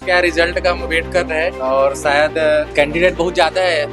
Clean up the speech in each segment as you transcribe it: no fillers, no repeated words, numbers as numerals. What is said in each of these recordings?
क्या रिजल्ट का हम वेट कर रहे हैं और शायद कैंडिडेट बहुत ज्यादा है,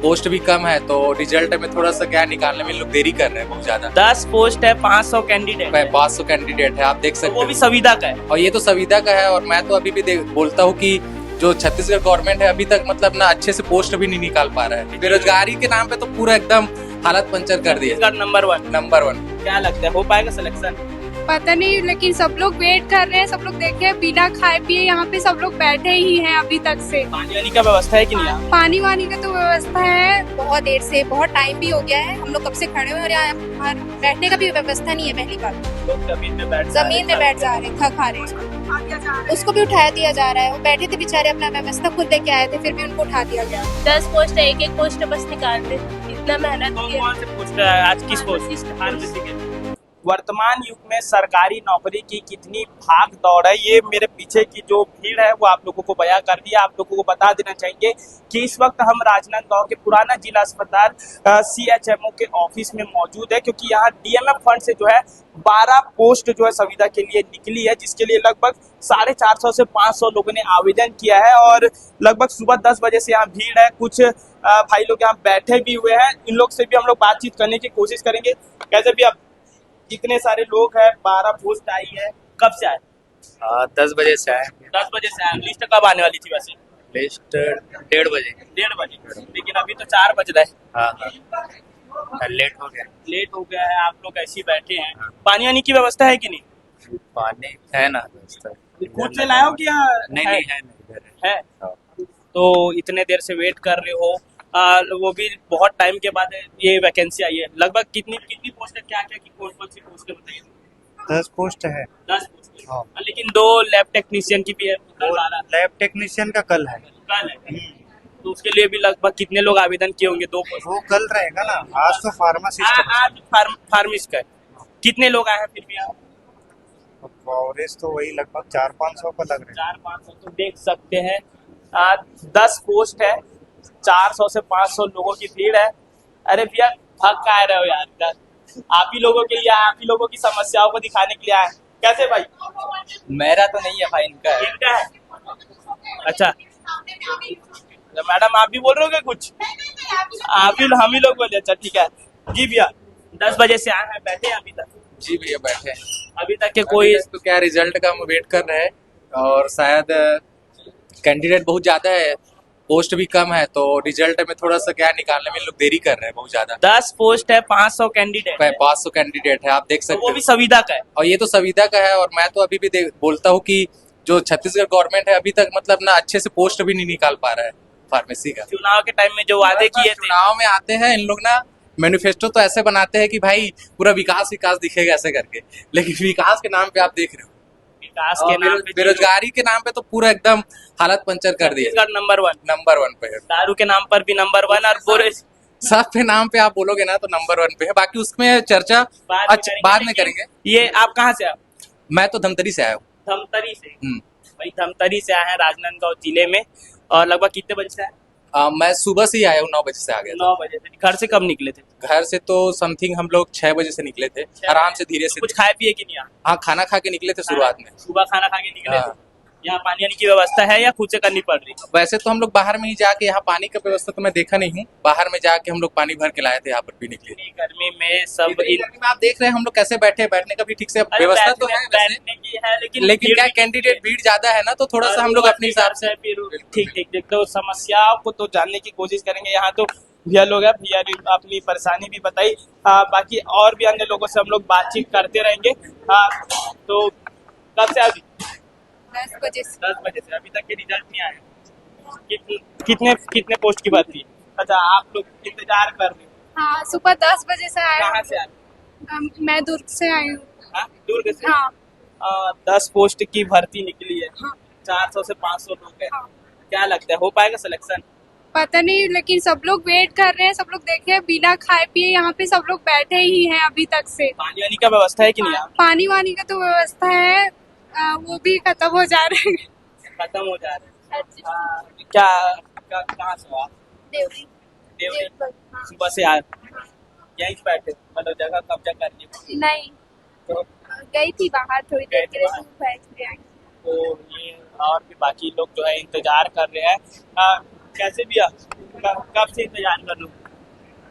पोस्ट भी कम है, तो रिजल्ट में थोड़ा सा क्या निकालने में लोग देरी कर रहे हैं बहुत ज्यादा। 10 पोस्ट है, 500 कैंडिडेट है, 500 कैंडिडेट है, आप देख तो सकते वो भी हैं। संविदा का है। और ये तो संविदा का है। और मैं तो अभी भी बोलता हूँ कि जो छत्तीसगढ़ गवर्नमेंट है अभी तक मतलब ना अच्छे से पोस्ट भी नहीं निकाल पा रहा है। बेरोजगारी के नाम पे तो पूरा एकदम हालत पंचर कर दिया। छत्तीसगढ़ नंबर 1। नंबर 1। क्या लगता है हो पाएगा सिलेक्शन? पता नहीं, लेकिन सब लोग वेट कर रहे हैं। सब लोग देखे बिना खाए पिए यहाँ पे सब लोग बैठे ही हैं अभी तक से। पानी वानी का व्यवस्था है कि नहीं यहाँ? पानी वानी का तो व्यवस्था है। बहुत देर से, बहुत टाइम भी हो गया है, हम लोग कब से खड़े हुए हैं और यहाँ बैठने का भी व्यवस्था नहीं है। पहली बात लोग जमीन में बैठ जा रहे थक खा रहे हैं, उसको भी उठाया दिया जा रहा है। वो बैठे थे बेचारे, अपना व्यवस्था खुद लेके आए थे, फिर भी उनको उठा दिया गया। 10 पोस्ट है, एक पोस्ट बस निकाल दे। इतना मेहनत कौन किया। कौन से पोस्ट है आज? किस पोस्ट? फार्मेसी के। वर्तमान युग में सरकारी नौकरी की कितनी भाग दौड़ है, ये मेरे पीछे की जो भीड़ है वो आप लोगों को बयां कर दिया। आप लोगों को बता देना चाहिए कि इस वक्त हम राजनांदगांव के पुराना जिला अस्पताल CHMO के ऑफिस में मौजूद है, क्योंकि यहाँ DMF फंड से जो है 12 पोस्ट जो है संविदा के लिए निकली है, जिसके लिए लगभग 450 से 500 लोगों ने आवेदन किया है। और लगभग सुबह 10 बजे से यहाँ भीड़ है। कुछ भाई लोग यहाँ बैठे भी हुए हैं, इन लोग से भी हम लोग बातचीत करने की कोशिश करेंगे। कैसे भी आप इतने सारे लोग हैं, 12 पोस्ट आई है, कब से आए? 10 बजे से आए। 10 बजे से आए। लिस्ट कब आने वाली थी वैसे? लिस्ट 1:30 बजे। 1:30 बजे, लेकिन अभी तो 4 बज रहे हैं। हाँ, लेट हो गया। लेट हो गया है, आप लोग ऐसे ही बैठे हैं। पानी वानी की व्यवस्था है कि नहीं? पानी है ना? खुद से लाए हो कि नहीं नहीं है, नहीं है? हाँ। तो इतने देर से वेट कर रहे हो, वो भी बहुत टाइम के बाद ये वैकेंसी आई है। लगभग कितनी कितनी पोस्ट है, क्या क्या की कौन कौन सी पोस्ट है बताइए? 10 पोस्ट है। 10 पोस्ट है। हाँ। लेकिन 2 लैब टेक्नीशियन की भी है। लैब टेक्नीशियन का कल है। कल है, तो उसके लिए भी लगभग कितने लोग आवेदन किए होंगे? 2 पोस्ट। वो कल रहेगा ना, आज तो फार्मासिस्ट है। आज फार्मिस्ट का है। कितने लोग आए हैं फिर भी यहाँ? कवरेज तो वही लगभग 400-500 का लग रहा 400-500 तो देख सकते हैं। 10 पोस्ट है, 400 से 500 लोगों की भीड़ है। अरे भैया थक का रहे हो यार, आप ही लोगों के लिए आए, आप ही लोगों की समस्याओं को दिखाने के लिए आए। कैसे भाई? मेरा तो नहीं है भाई, इनका है। इनका है। अच्छा, तो मैडम आप भी बोल रहे हो क्या कुछ? आप ही हम ही लोग बोले। अच्छा ठीक है जी भैया। 10 बजे से आए हैं, बैठे हैं अभी तक? जी भैया बैठे हैं। अभी तक के कोई तो क्या रिजल्ट का हम वेट कर रहे हैं और शायद कैंडिडेट बहुत ज्यादा है, पोस्ट भी कम है, तो रिजल्ट में थोड़ा सा क्या निकालने में लोग देरी कर रहे हैं बहुत ज्यादा। 10 पोस्ट है, 500 कैंडिडेट है, 500 कैंडिडेट है, आप देख तो सकते वो हैं। भी संविदा का है। और ये तो संविदा का है। और मैं तो अभी भी बोलता हूँ कि जो छत्तीसगढ़ गवर्नमेंट है अभी तक मतलब ना अच्छे से पोस्ट भी नहीं निकाल पा रहा है फार्मेसी का। चुनाव के टाइम में जो वादे किए थे, चुनाव में आते हैं इन लोग ना, मैनिफेस्टो तो ऐसे बनाते हैं कि भाई पूरा विकास विकास दिखेगा ऐसे करके, लेकिन विकास के नाम पे आप देख रहे हो विकास के नाम पे बेरोजगारी के नाम पे तो पूरा एकदम हालत पंचर कर दिया। छत्तीसगढ़ नंबर 1। नंबर 1 पे है। दारू के नाम पर भी नंबर 1 और पूरे सब पे नाम पे आप बोलोगे ना तो नंबर 1 पे है। बाकी उसमें चर्चा बाद में करेंगे। ये आप कहाँ से? मैं तो धमतरी से आया हूँ। धमतरी से? भाई धमतरी से आए हैं राजनांदगांव जिले में। और लगभग कितने बजे से आए? मैं सुबह से ही आया हूँ, 9 बजे से आ गया था। 9 बजे से। घर से कब निकले थे? घर से तो समथिंग हम लोग 6 बजे से निकले थे, आराम से धीरे से। कुछ खाए पिए कि नहीं यहाँ? हाँ, खाना खा के निकले थे शुरुआत में। सुबह खाना खा के निकले हाँ। थे। यहाँ पानी वानी की व्यवस्था है या खुद से करनी पड़ रही? वैसे तो हम लोग बाहर में ही जाके, यहाँ पानी का व्यवस्था तो मैं देखा नहीं हूँ, बाहर में जाके हम लोग पानी भर के लाए थे यहाँ पर पीने के लिए। गर्मी में सब आप देख रहे हैं हम लोग कैसे बैठे, बैठने का भी ठीक से व्यवस्था तो है वैसे, बैठने की है, लेकिन क्या कैंडिडेट भीड़ ज्यादा है ना, तो थोड़ा सा हम लोग अपने हिसाब से ठीक ठीक तो समस्याओं को तो जानने की कोशिश करेंगे। यहाँ तो भैया लोग है, भैया ने अपनी परेशानी भी बताई। बाकी और भी अन्य लोगों से हम लोग बातचीत करते रहेंगे। तो कब से अभी? 10 बजे से। 10 बजे से अभी तक के रिजल्ट नहीं आए। कितने पोस्ट की बात थी? अच्छा, आप लोग इंतजार कर रहे हो? हाँ, सुबह 10 बजे से आए। कहाँ से आए? मैं दुर्ग से आई हूँ। दुर्ग से? हाँ। 10 पोस्ट की भर्ती निकली है। हाँ। 400 से 500 लोग हैं। हाँ। क्या लगता है हो पाएगा सिलेक्शन? पता नहीं, लेकिन सब लोग वेट कर रहे हैं। सब लोग देखे बिना खाए पिए यहाँ पे सब लोग बैठे ही हैं अभी तक से। पानी वानी का व्यवस्था है कि नहीं यहाँ? पानी वानी का तो व्यवस्था है, वो भी खत्म हो जा रहे हैं। खत्म हो जा रहे हैं। क्या कहाँ से हो आप? देवरी। देवरी। हाँ। सुबह से आए यहीं से बैठे, मतलब जगह कब्जा कर ली? नहीं, तो गई थी बाहर थोड़ी देर के लिए, तो बैठ के आई। तो ये और भी बाकी लोग जो है इंतजार कर रहे हैं। कैसे भी आप कब से इंतजार कर लो?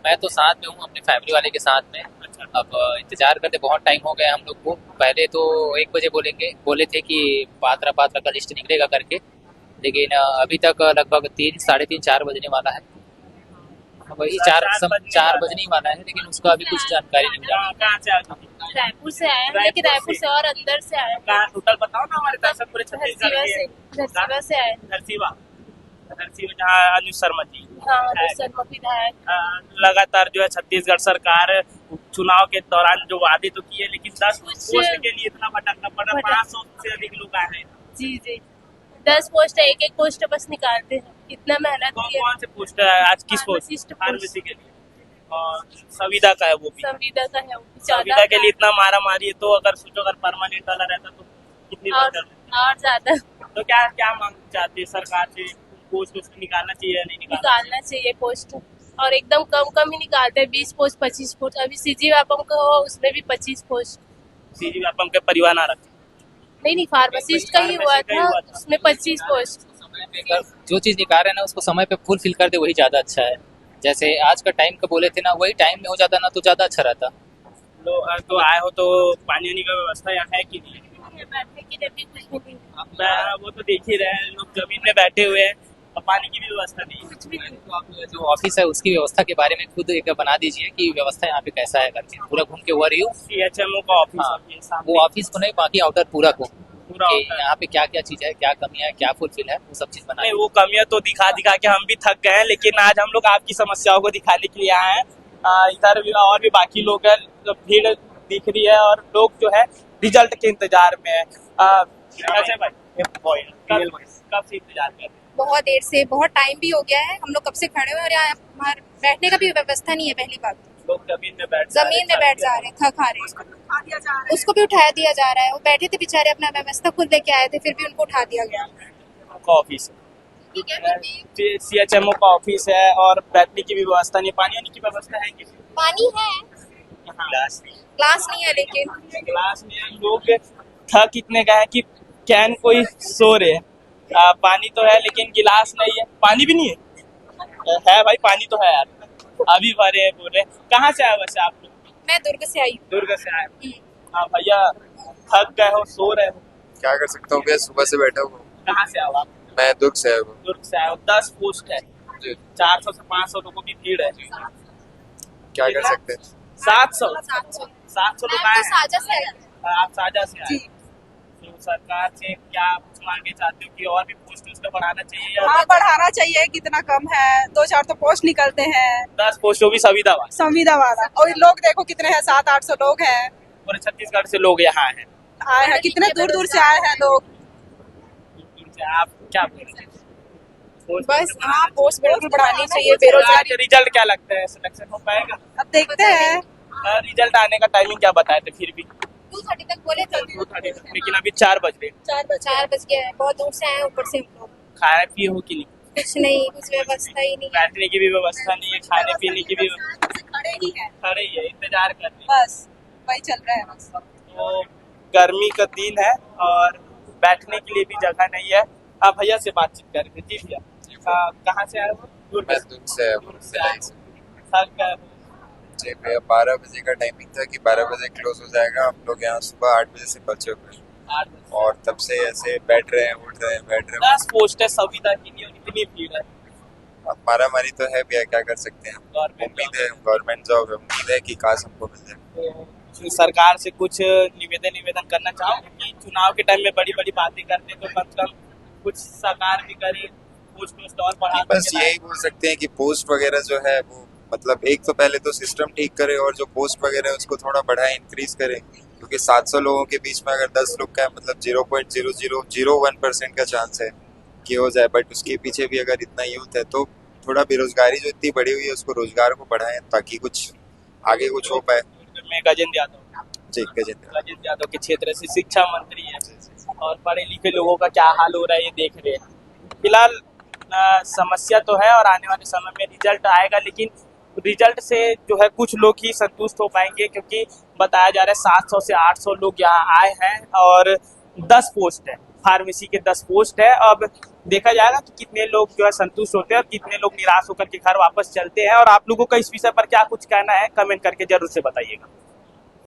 मैं तो साथ में हूँ अपने फैमिली वाले के साथ में। अच्छा, अब इंतजार करते बहुत टाइम हो गया हम लोग को। पहले तो 1 बजे बोले थे कि पात्रा का लिस्ट निकलेगा करके, लेकिन अभी तक लगभग 3, साढ़े 3, 4 बजने वाला है। वही 4 बजने ही वाला है, लेकिन उसका अभी कुछ जानकारी नहीं मिला। कहाँ से आ चुकी? रायपुर से आए हैं, लेकिन रायपुर से और अंदर से आए हैं। कहाँ टोटल बताओ ना, हमारे दर्शक पूरे छत्तीसगढ़ धरसीवा के। से आए हैं। धरसीवा जहाँ अनुज शर्मा जी हाँ, शर्मा विधायक। लगातार जो है छत्तीसगढ़ सरकार चुनाव के दौरान जो वादे तो किए, लेकिन 10 पोस्ट के लिए इतना भटकना पड़ रहा है। 500 से अधिक लोग आए हैं। जी 10 पोस्ट है, एक पोस्ट बस निकालते हैं। इतना मेहनत कौन किया। कौन से पोस्ट है आज? किस पोस्ट? फार्मासिस्ट फार्मेसी के लिए और संविदा का है वो भी। संविदा का है वो भी संविदा के लिए इतना मारा मारी है, तो अगर सोचो अगर परमानेंट वाला रहता तो कितनी और ज्यादा तो क्या मांग चाहती है सरकार से? पोस्ट उसको निकालना चाहिए या नहीं निकालना चाहिए पोस्ट, और एकदम कम ही निकालते हैं। 20 पोस्ट 25 पोस्ट। अभी सीजी व्यापम का हो, उसमें भी 25 पोस्ट। सीजी व्यापम के परिवार ना रखे? नहीं फार्मासिस्ट का ही हुआ था, उसमें 25 पोस्ट। समय पे अगर जो चीज़ निकाल रहे हैं ना उसको समय पे फुलफिल कर दे, वही ज़्यादा अच्छा है। जैसे आज का टाइम का बोले थे ना, वही टाइम में हो जाता ना तो ज़्यादा अच्छा रहता। तो आए हो तो पानी वानी का व्यवस्था यहाँ है कि नहीं? बैठने के लिए भी कुछ भी नहीं। वो तो देख ही रहे हैं, लोग जमीन में बैठे हुए हैं और पानी की भी व्यवस्था नहीं है। कुछ भी नहीं। तो आप जो ऑफिस है उसकी व्यवस्था के बारे में खुद एक बना दीजिए कि व्यवस्था यहाँ पे कैसा है करके। पूरा घूम के हुआ रही हो CHMO का ऑफिस हाँ, है सामने। वो ऑफिस को नहीं, बाकी आउटर पूरा को पूरा कि होता है। यहाँ पे क्या क्या चीज़ है, क्या कमियाँ है, क्या फुलफिल है, वो सब चीज़ बना नहीं, वो कमियां तो दिखा के हम भी थक गए हैं, लेकिन आज हम लोग आपकी समस्याओं को दिखाने के लिए आए हैं। इधर भी और भी बाकी लोग हैं, तो भीड़ दिख रही है और लोग जो है रिजल्ट के इंतजार में है। अच्छा भाई, कब से इंतजार कर रहे हैं? बहुत देर से, बहुत टाइम भी हो गया है। हम लोग कब से खड़े हुए हैं और यहाँ हमारे बैठने का भी व्यवस्था नहीं है। पहली बात तो लोग जमीन में बैठ जा रहे हैं, खा रहे हैं। उसको भी उठाया दिया जा रहा है। वो बैठे थे बेचारे, अपना व्यवस्था खुद लेके आए थे, फिर भी उनको उठा दिया गया। का ऑफिस है, CHMO का ऑफिस है और बैठने की भी व्यवस्था नहीं। पानी वानी की व्यवस्था है कि? पानी है, ग्लास क्लास नहीं है, लेकिन में लोग थक इतने गए हैं कि कैन कोई सो रहे हैं। पानी तो है लेकिन गिलास नहीं है। पानी भी नहीं है भाई, पानी तो है यार, अभी भरे हैं बोल रहे। कहाँ से आए वैसे आप लोग? मैं दुर्ग से आई हूँ। दुर्ग से आए। हाँ भैया, थक गए हो, सो रहे हो? क्या कर सकता हूँ भैया, सुबह से बैठा हुआ हूँ। कहाँ से आओ आप? मैं दुर्ग से आया हूँ। दुर्ग से आए हो। 10 पोस्ट है, 400 से 500 लोगों की भीड़ है। क्या कर सकते हैं? 700 लोग आए हैं। साजा से आई हूँ। आप साझा से आए। तो सरकार से क्या मांगे चाहते हो कि और भी पोस्ट उसको बढ़ाना चाहिए या? हाँ, बढ़ाना चाहिए। कितना कम है, 2-4 तो पोस्ट निकलते हैं। 10 पोस्ट, वो भी संविदा वाला। और लोग देखो कितने हैं, 700-800 लोग हैं। पूरे छत्तीसगढ़ से लोग यहाँ हैं। आए हैं, कितने दूर दूर से आए हैं लोग। आप क्या बोलेंगे? बस हाँ, पोस्ट बिल्कुल बढ़ानी चाहिए। बेरोजगारी रिजल्ट क्या लगता है, सिलेक्शन हो पाएगा? अब देखते हैं। रिजल्ट आने का टाइमिंग क्या बताए थे? फिर भी 2:30 तक बोले थे। 2:30 तक, लेकिन अभी 4 बज रहे। 4 बज गया है। बहुत दूर से आए हैं, ऊपर से हम लोग। खाए पिए हो कि नहीं? कुछ नहीं, कुछ व्यवस्था ही नहीं है। बैठने की भी व्यवस्था नहीं है, खाने पीने की भी खड़े ही है, खड़े ही है, इंतजार कर रहे हैं। बस वही चल रहा है बस। तो गर्मी का दिन है और बैठने के लिए भी जगह नहीं है। आप भैया से बातचीत करेंगे। जी भैया, कहाँ से आए हो? मैं दुर्ग से आया हूँ। थक गए हो? जी भैया, 12 बजे का टाइमिंग था कि 12 बजे क्लोज हो जाएगा। हम लोग यहाँ सुबह 8 बजे से पहुंचे हुए हैं 8 बजे। और तब से ऐसे बैठ रहे हैं, उठ रहे हैं, बैठ रहे 10 पोस्ट है संविदा के लिए और इतनी भीड़ है। हैं। अब मारामारी तो है भैया, क्या कर सकते हैं। गवर्नमेंट उम्मीद है गवर्नमेंट जॉब है, उम्मीद है कि काश हमको मिल जाए। तो सरकार से कुछ निवेदन करना चाहूँगा कि चुनाव के टाइम में बड़ी बड़ी बातें करते तो कम से कम कुछ सरकार भी करे, पोस्ट और बढ़ा। बस यही बोल सकते हैं कि पोस्ट वगैरह जो है वो मतलब एक तो पहले तो सिस्टम ठीक करे और जो पोस्ट वगैरह है उसको थोड़ा बढ़ाए, इंक्रीज करे। क्योंकि 700 लोगों के बीच में अगर 10 लोग का मतलब 0.0001% का चांस है कि हो जाए, बट उसके पीछे भी अगर इतना यूथ है तो थोड़ा बेरोजगारी जो इतनी बढ़ी हुई है उसको रोजगार को बढ़ाएं ताकि कुछ आगे कुछ हो पाए। मैं गजेंद्र यादव, जी गजेंद्र यादव के क्षेत्र से शिक्षा मंत्री है और पढ़े लिखे लोगों का क्या हाल हो रहा है ये देख रहे हैं। फिलहाल समस्या तो है और आने वाले समय में रिजल्ट आएगा, लेकिन रिजल्ट से जो है कुछ लोग ही संतुष्ट हो पाएंगे, क्योंकि बताया जा रहा है 700 से 800 लोग यहाँ आए हैं और 10 पोस्ट है। फार्मेसी के 10 पोस्ट है। अब देखा जाएगा कि कितने लोग जो है संतुष्ट होते हैं और कितने लोग निराश होकर के घर वापस चलते हैं। और आप लोगों का इस विषय पर क्या कुछ कहना है, कमेंट करके जरूर से बताइएगा।